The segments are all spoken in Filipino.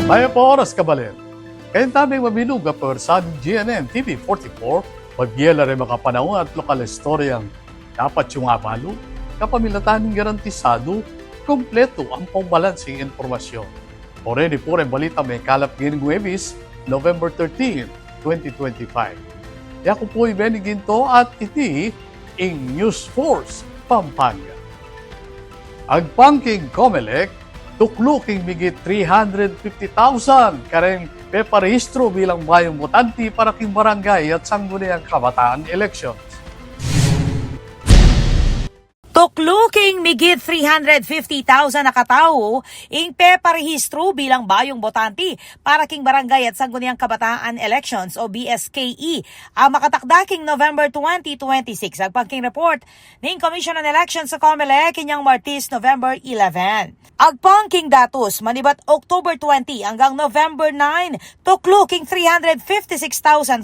Maya po oras kabalin. Kaya taming mabinuga per sa GNN TV 44, magyela rin mga panahon at lokal istoryang dapat yung abalo, kapamilataning garantisado, kompleto ang pambalansing informasyon. O rin po rin balita may kalap ngayon Huwebes, November 13, 2025. Kaya ko po Benny Ginto at iti in News Force, Pampanga. Agpangking Comelec, tukluking migit 350,000 kareng peparehistro bilang bayong botante para king barangay at sangguniang kabataan elections. Tukluking migit 350,000 na katao ing peparehistro bilang bayong botante para king barangay at sangguniang kabataan elections o BSKE ang makatakdaking November 2026. Agpangking report ning Commission on Elections sa Comelec inyang Martes, November 11. Agpangking datos manibat October 20 hanggang November 9, tukluking 356,429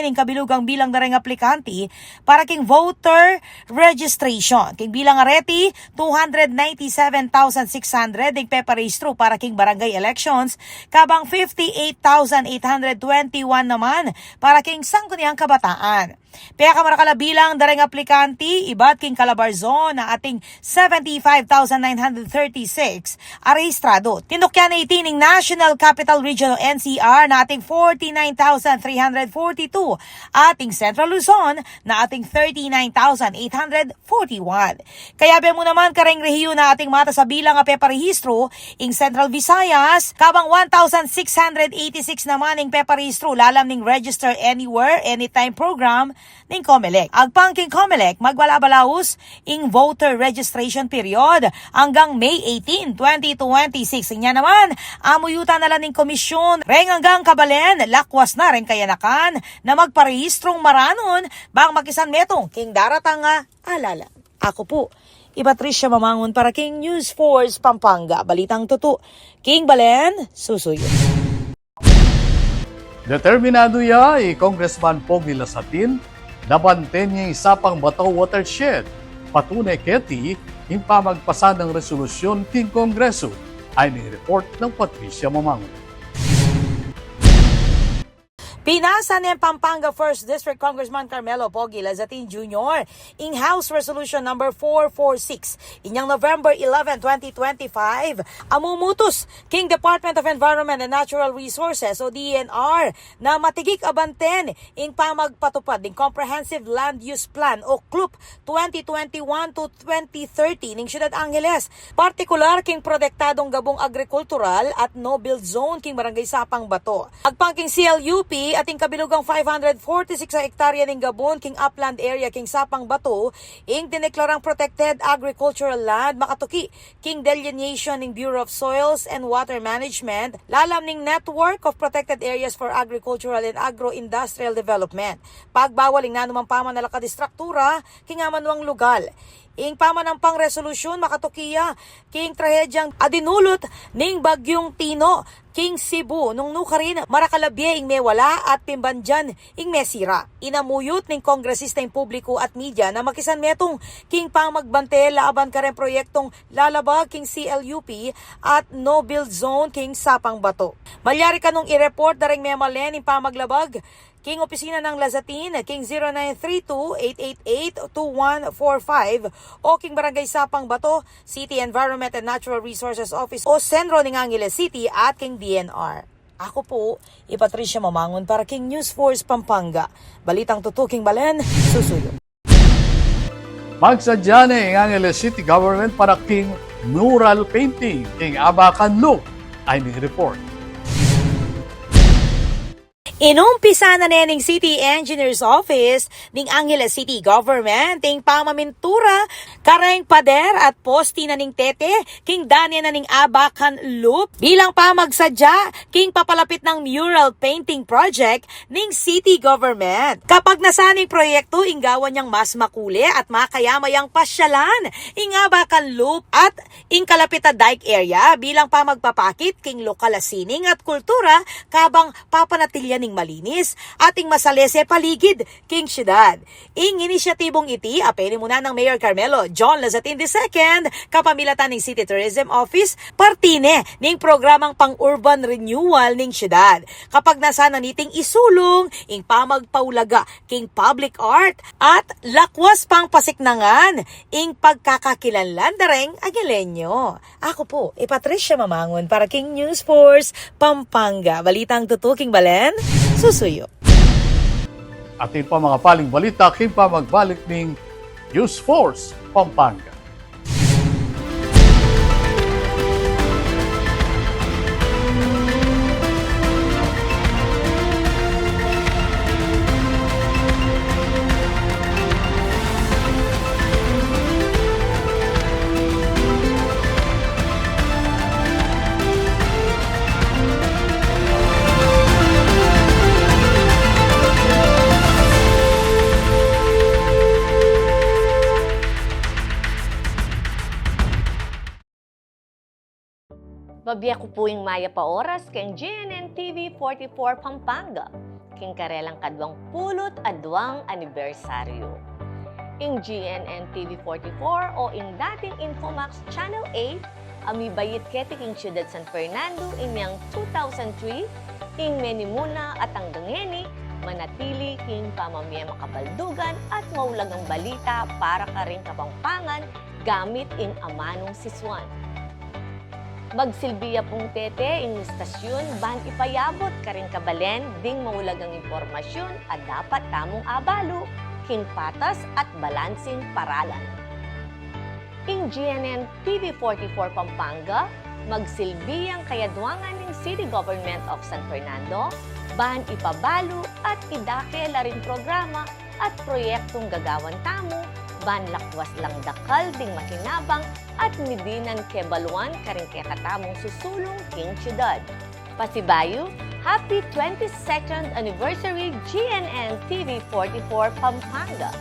ing kabilugang bilang dareng aplikante para king voter registration. King bilang areti, 297,600 ing peparehistro para king barangay elections, kabang 58,821 naman para king sangguniang kabataan. Paya kamarakala bilang dareng aplikante, iba't king Calabarzon na ating 75,936 arehistrado. Tindukyan na itining National Capital Region o NCR na ating 49,342, ating Central Luzon na ating 39,841. Kaya be mo naman kareng rehiyo na ating mata sa bilang a peparehistro, ing Central Visayas, kabang 1,686 naman ing peparehistro lalam ning Register Anywhere, Anytime program ning Comelec. Agpangking Comelec, magwala-balaos ing voter registration period hanggang May 18, 2026. Inya naman, amuyutan na lang ning komisyon, reng hanggang kabalen, lakwas na rin kayanakan na magparehistrong maranon bang makisan metong king daratang alala. Ako po, Patricia Mamangon para King News Force Pampanga. Balitang tuto, King Balen, susuyo. Determinado ya Congressman Pogi Lasatin, nabanten niya isa pang Bataw Watershed. Patunay keti, yung pamagpasa ng resolusyon king Kongreso, ay ni-report ng Patricia Mamangon. Pinasa ni Pampanga 1st District Congressman Carmelo Pogi Lazatin Jr. in House Resolution number 446 inyang November 11, 2025 amumutos king Department of Environment and Natural Resources o DNR na matigik abanten ing pamagpatupad ng Comprehensive Land Use Plan o CLUP 2021 to 2030 ning Ciudad Angeles, partikular king protektadong gabong agrikultural at no-build zone king Barangay Sapang Bato. Agpangking CLUP ating kabilugang 546 sa hektarya ning Gabon king upland area king Sapang Bato ing dineklarang protected agricultural land makatuki king delineation ning Bureau of Soils and Water Management lalam ning Network of Protected Areas for Agricultural and Agro-Industrial Development. Pagbawaling nanumang pamanala kadistruktura king amanuang lugal. Ing pamanampang resolusyon makatukiya king trahedyang adinulot ning bagyong Tino king Cebu nung nukarin marakalabye ing mewala at pimbandyan ing mesira. Inamuyot ning kongresista ing publiko at media na makisan metong king pamagbante laaban karen proyektong lalabag king CLUP at no build zone king Sapang Bato. Malyari kanong i-report daring memalen ing pamaglabag king opisina ng Lazatin, king 0932-888-2145 o king Barangay Sapang Bato, City Environment and Natural Resources Office o Sentro ng Angeles City at king DNR. Ako po, Patricia Mamangon para King News Force Pampanga. Balitang tutuking Balen, susuyo. Magsadya na ang Angeles City Government para king mural painting king Abacan Look ay ni-report. Inumpisa na nening City Engineer's Office ning Angeles City Government ing pamamintura kareng pader at posti na ning tete king danya na ning Abacan Loop bilang pamagsadya king papalapit ng mural painting project ning City Government. Kapag nasaning proyekto ing gawan niyang mas makuli at makayamayang pasyalan ing Abacan Loop at ing kalapit na dike area bilang pamagpapakit king lokal asining at kultura kabang papanatilya ning ing malinis ating masalese paligid king syudad. Ing inisyatibong iti apeli muna ng Mayor Carmelo John Lazatin II kapamilatan ng City Tourism Office partine ning programang pang-urban renewal ning syudad. Kapag nasa naniting isulong ing pamagpaulaga king public art at lakwas pang pasiknangan ing pagkakakilanlan dareng Aguileño. Ako po, Patricia Mamangon para King News Force, Pampanga. Balitang tutuking balen, susuyo. Atin pa mga paling balita, kimpa magbalik ng News Force, Pampanga. Babiya ko po yung Maya pa oras keng GNN TV 44 Pampanga, king karelang kadwang pulot adwang anibersaryo. Ing GNN TV 44 o ing dating Infomax Channel 8, amibayit keti king Ciudad San Fernando inyang 2003, ing menimuna at ang gangeni, manatili king pamamaya makabaldugan at maulagang balita para ka rin kapampangan gamit ing amanong siswan. Magsilbiya pong tete ing istasyon ban ipayabot karing kabalen ding maulagang impormasyon at dapat tamong abalo, king patas at balansing paralan. Ing GNN TV 44 Pampanga, magsilbiyang kayadwangan ng City Government of San Fernando, ban ipabalo at idake la rin programa at proyektong gagawan tamo, ban lakwas lang dakal ding makinabang at midinan kebaluan karing katamong susulong king syudad. Pasibayo, happy 22nd anniversary GNN TV 44 Pampanga.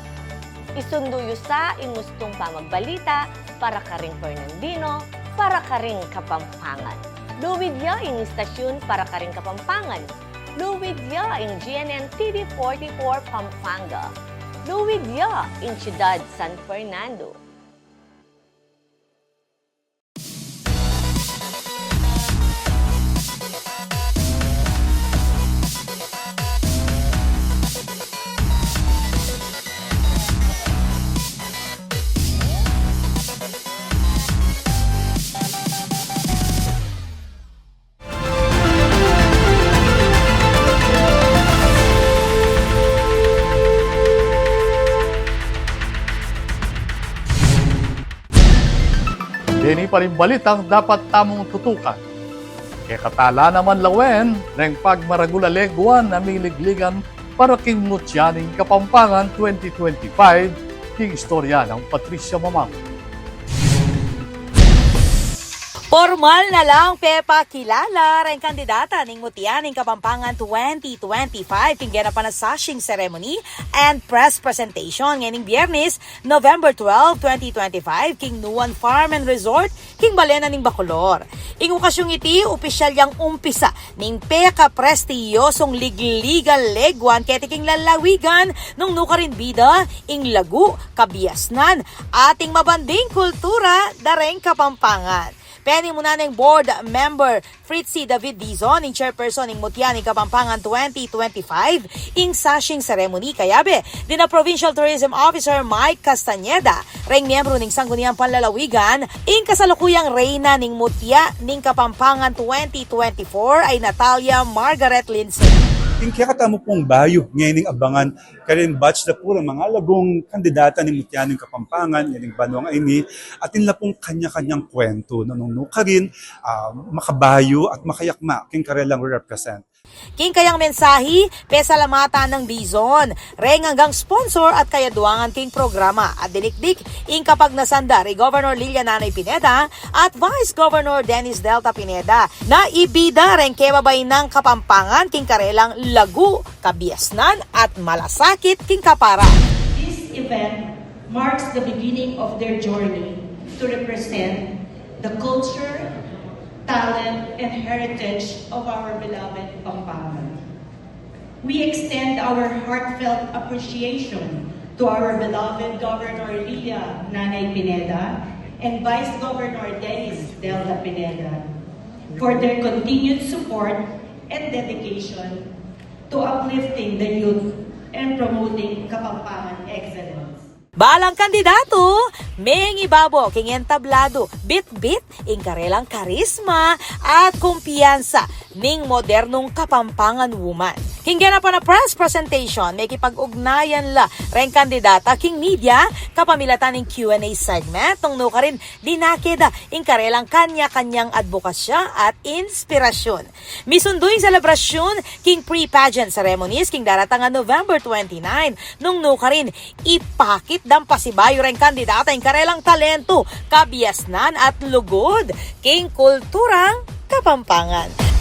Isunduyo sa ingustong pamagbalita para karing Fernandino, para karing Kapampangan. Luwid ya ing istasyon para karing Kapampangan. Luwid ya ing GNN TV 44 Pampanga. Luwid ya ing Ciudad San Fernando. Dini pa rin balitang dapat tamong tutukan. Kaya katala naman lawen, ng pagmaragulaleguan na miligligan para king Lutyaning Kapampangan 2025, king istorya ng Patricia Mamang. Formal na lang Pepa kilala rin kandidata ng Mutyaning Kapampangan 2025 king ganapan na sashing ceremony and press presentation ngayong Biyernes, November 12, 2025 king Nuan Farm and Resort king Balena ning Bacolor. Ing okasyong iti opisyal yang umpisa ning peka prestiyosong ligligal legwan keti king lalawigan nung nukarin bida ing lagu kabiasnan ating mabanding kultura dareng Kapampangan. Penny muna ng board member Fritzy David Dizon, ng chairperson ng Mutyaning Kapampangan 2025, ing sashing ceremony kayabe. Din na Provincial Tourism Officer Mike Castañeda, reng miyembro ng Sangguniang Panlalawigan, ing kasalukuyang reyna ng Mutyaning Kapampangan 2024 ay Natalia Margaret Lindsay. Yung kaya katamo pong bayo ngayon abangan karin batch na po ng mga lagong kandidata ni Mutyaning Kapampangan, yung Banuang Aini, at nila pong kanya-kanyang kwento na nung karin makabayo at makayakma king karelang represent. King kayang mensahe, pesalamatan ng Dizon, reng hanggang sponsor at kayaduangan king programa at dinikdik ing kapag nasanda ni Governor Lilia Nanay Pineda at Vice Governor Dennis Delta Pineda na ibida reng kebabay ng Kapampangan king karelang lagu, kabiasnan at malasakit king kapara. This event marks the beginning of their journey to represent the culture, talent, and heritage of our beloved Pampangan. We extend our heartfelt appreciation to our beloved Governor Lilia Nanay Pineda and Vice Governor Dennis Delta Pineda for their continued support and dedication to uplifting the youth and promoting Kapampangan excellence. Balang kandidato, may ibabo king entablado, bit-bit, ing karelang karisma at kumpiyansa ning modernong Kapampangan woman. Hingga pa na press presentation, may kipag-ugnayan la ren kandidata king media kapamilatan ng Q&A segment nung ka rin dinakeda ing karelang kanya-kanyang advokasya at inspirasyon. Misunduing selebrasyon king pre-pageant ceremonies king daratangan November 29 nung ka rin ipakit dang pasibayo ren kandidata ing karelang talento, kabiasnan at lugod king kulturang Kapampangan.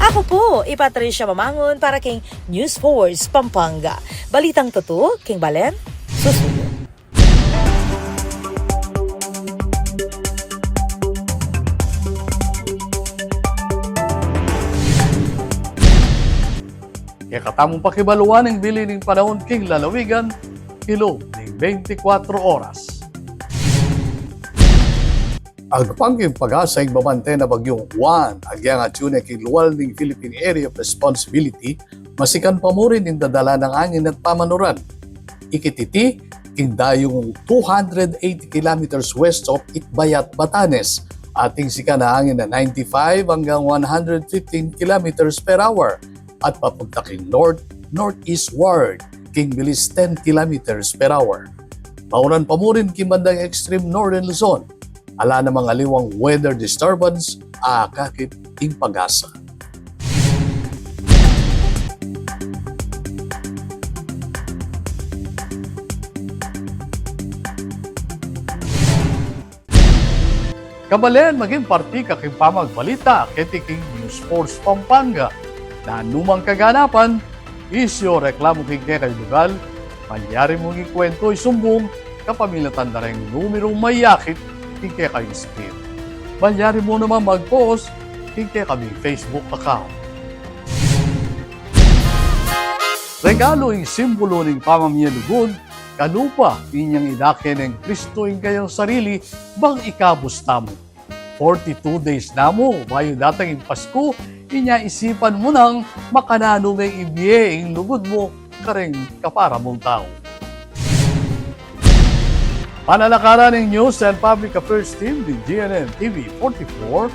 Ako po, Patricia Mamangon para king News Force Pampanga. Balitang totoo, king Balen, susunod. Kaya katamong pakibaluan ng bili ng panahon king lalawigan, kilo ng 24 oras. Ang napangking pag-asa ng babante na bagyong Juan, agyang atyuna king luwal ng Philippine Area of Responsibility, masikan pa mo rin yung dadala ng angin at pamanuran. Ikititi, king dayong 280 kilometers west of Itbayat, Batanes, ating sikan na angin na 95 hanggang 115 kilometers per hour, at papunta king north-northeastward, king bilis 10 kilometers per hour. Mauran pa mo rin king bandang extreme northern Luzon, ala na mga liwang weather disturbance, kakit ing pag-asa. Kabalen, maging parti kaking pamagbalita, ketiking News Force Pampanga, na anumang kaganapan, isyo reklamo king kay lugal, palyari mong ikwento isumbong, kapamilatan na rin numerong mayakit, kaya kayong screen. Balyari mo naman mag-post kaya kaming Facebook account. Regalo yung simbolo ng pamamiyalugod, kanupa inyang idakin ng Kristo yung kayong sarili, bang ikabusta mo. 42 days na mo, bayo datang yung Pasko, inya isipan mo nang makanano may ibiye yung lugod mo, karing kapara mong tao. Panalakaran ng News and Public Affairs Team ng GNN TV 44,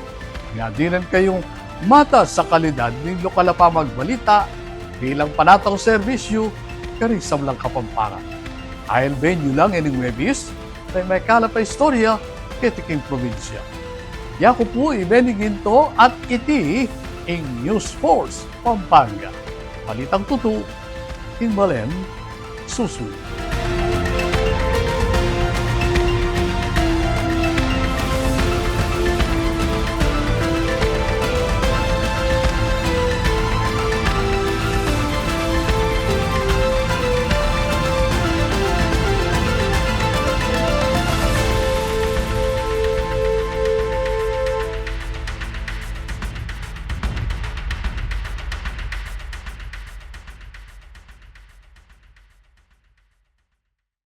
nga dinan kayong mata sa kalidad ng lokal na pamagbalita bilang panataw serbisyo karing samlang Kapampangan. I'll venue lang ining webis na may kalapa istorya ketiking probinsya. Yako po ibenigin to at iti ing News Force Pampanga. Balitang tutu, ing Balen, susunod.